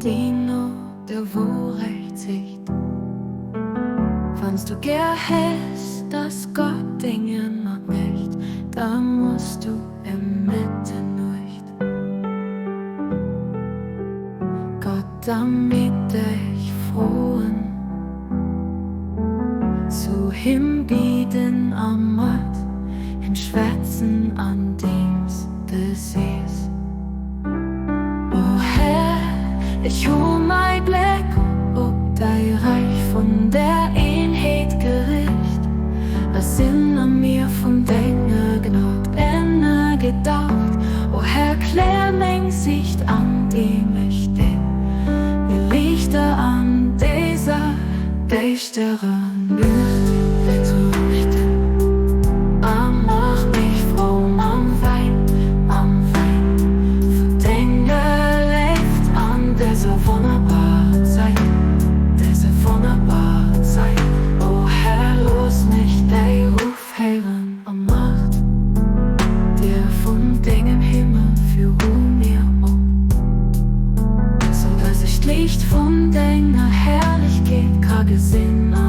die nur der wo recht sieht. Wannst du gern hast, dass Gott Dinge noch nicht, dann musst du im Mitte nicht. Gott damit dich frohen, zu hinbieten am Ort, im Schwätzen an Dienst des Sees. O Herr, ich hol mein Blick ob dein Reich von der Einheit Gericht. Was an mir von Dinge Gnad Ende gedacht. O Herr, klär mein Sicht an die mich steht. Wie Lichter an dieser düsteren Nacht. Mach mich froh am Wein, für Dinge lebt an dieser wunderbaren Zeit, O Herr, los mich der Ruf hören am Macht, der von Dingen Himmel für mir so dass ich Licht von deiner Herrlichkeit kann gesehen.